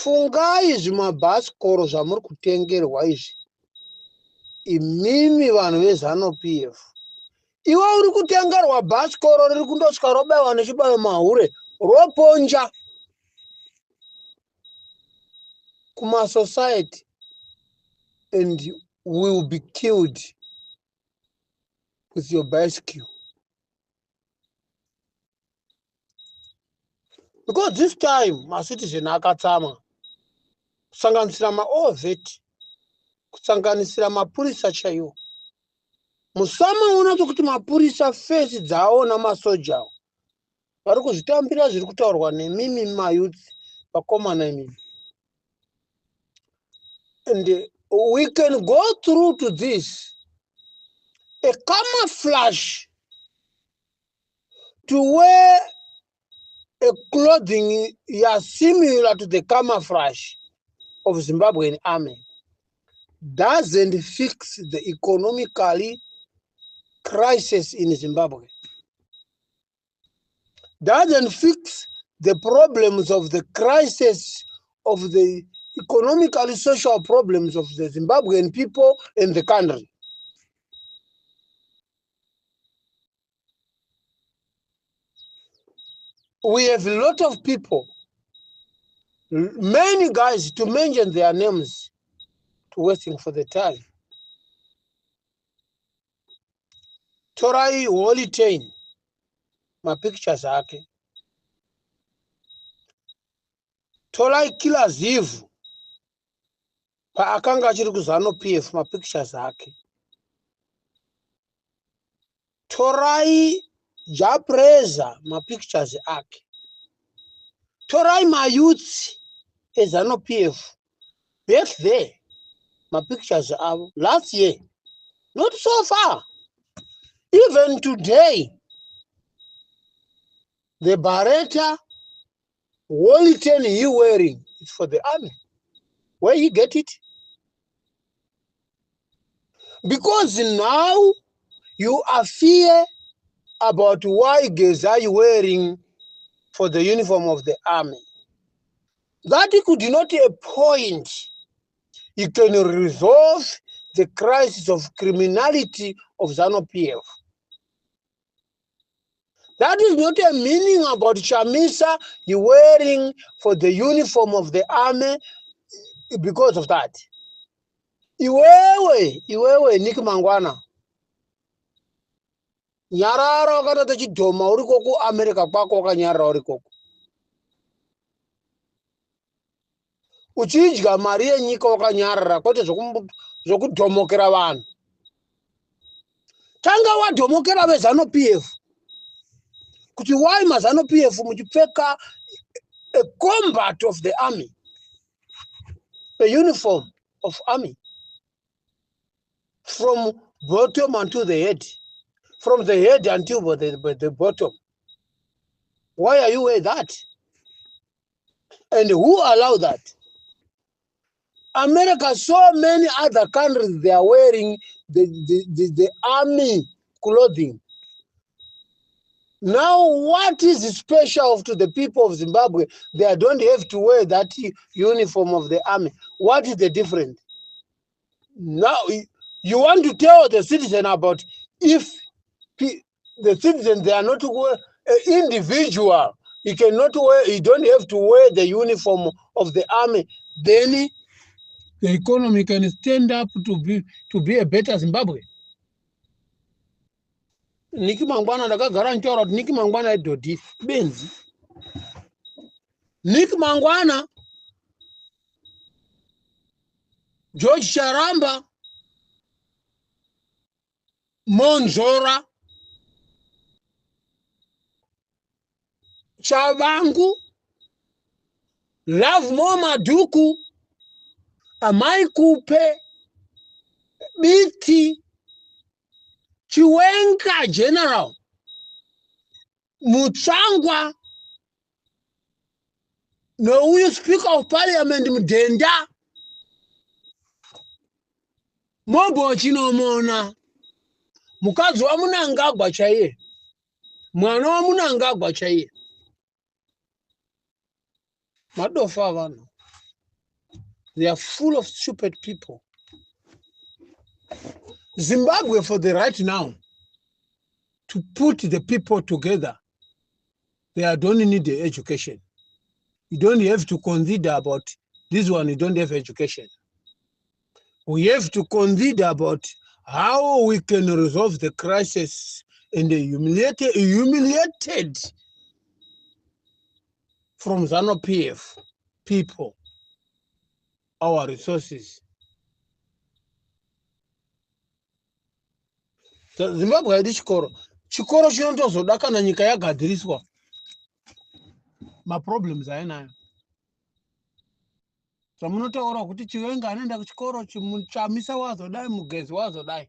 Fungai zvimabhasikoro zvamuri kutengerwa izvi. Imimi vanhu veZANU-PF. Iwe uri kutengerwa bhasikoro riri kundosvika robayiwa nechibayo mahure roponja kumasociety and will be killed with your bicycle. Because this time, ma-citizen akatsama, kusanganisira ma-OVET, kusanganisira mapurisa chaiwo. Musama unacho kuti mapurisa fesi dzawo namasoja vari kuzvitambira zviri kutaurwa nemimi mayouth vakomana imimi. And we can go through to this, a camouflage to wear a clothing similar to the camouflage of Zimbabwean army doesn't fix the economically crisis in Zimbabwe. Doesn't fix the problems of the crisis of the economically social problems of the Zimbabwean people in the country. We have a lot of people, many guys, to mention their names, to wasting for the time. Torai Wolitain, my pictures ake. Torai Kila Zivu, pa akanga achiri kuZANU-PF, my pictures ake. Torai Japreza, my pictures ake. Torai my youth eZANU-PF, back there, my pictures are last year, not so far. Even today, the Barretta Wellington he wearing is for the army. Where he get it? Because now you are fear about why Gezai wearing for the uniform of the army. That could not be a point you can resolve the crisis of criminality of ZANU-PF. That is not a meaning about Chamisa you wearing for the uniform of the army because of that. Iwewe, Niki Mangwana. Nyarara wakatata chidhoma uri koko America kwako wakanyarara uri koko. Uchidya mari yenyika wakanyarara kwete zvokudhomokera vanhu. Tanga wadhomokera veZANU-PF. Kuti why maZANU-PF muchipfeka a combat of the army, a uniform of army, from bottom until the head, from the head until the bottom. Why are you wearing that? And who allowed that? America, so many other countries, they are wearing the army clothing. Now, what is special to the people of Zimbabwe? They don't have to wear that uniform of the army. What is the difference? Now, you want to tell the citizen about if the citizens, they are not an individual. He cannot wear, he don't have to wear the uniform of the army. Then the economy can stand up to be a better Zimbabwe. Niki Mangwana ndakagara ntaura kuti Niki Mangwana idhodhi benzi. Niki Mangwana, George Charamba, Monzora, Chavangu, Love Moma Duku, Amai Kupe, Biti, Chiwenga General, Mutsangwa, no you Speaker of Parliament Mdenda, Mobo Chino Mona, Mukazi wa Munangagwa chaiye, mwana wa Munangagwa chaiye. Madofa vano. They are full of stupid people. Zimbabwe, for the right now, to put the people together, they don't need the education. You don't have to consider about this one, you don't have education. We have to consider about how we can resolve the crisis and the humiliated from ZANU-PF people, our resources. Zimbabwe haidi chikoro. Chikoro chinondozoda kana nyika yagadziriswa. Maproblems ainayo. Zvamunotaura kuti Chiwenga anoenda kuchikoro chamisa wazodai mugezi wazodai.